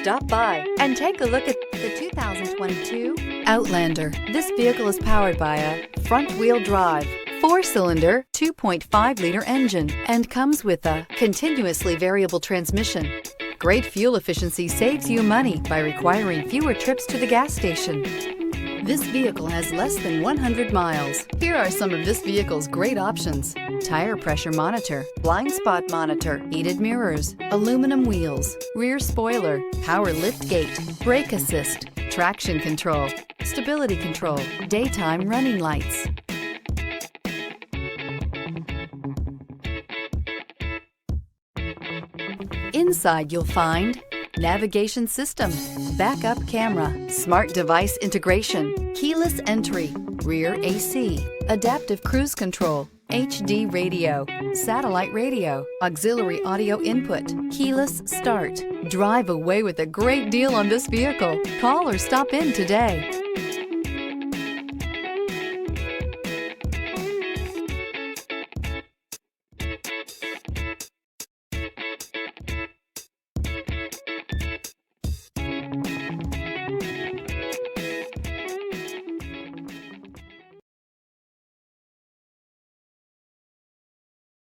Stop by and take a look at the 2022 Outlander. This vehicle is powered by a front-wheel drive, 4-cylinder, 2.5-liter engine and comes with a continuously variable transmission. Great fuel efficiency saves you money by requiring fewer trips to the gas station. This vehicle has less than 100 miles. Here are some of this vehicle's great options: tire pressure monitor, blind spot monitor, heated mirrors, aluminum wheels, rear spoiler, power liftgate, brake assist, traction control, stability control, daytime running lights. Inside you'll find navigation system, backup camera, smart device integration, keyless entry, rear AC, adaptive cruise control, HD radio, satellite radio, auxiliary audio input, keyless start. Drive away with a great deal on this vehicle. Call or stop in today.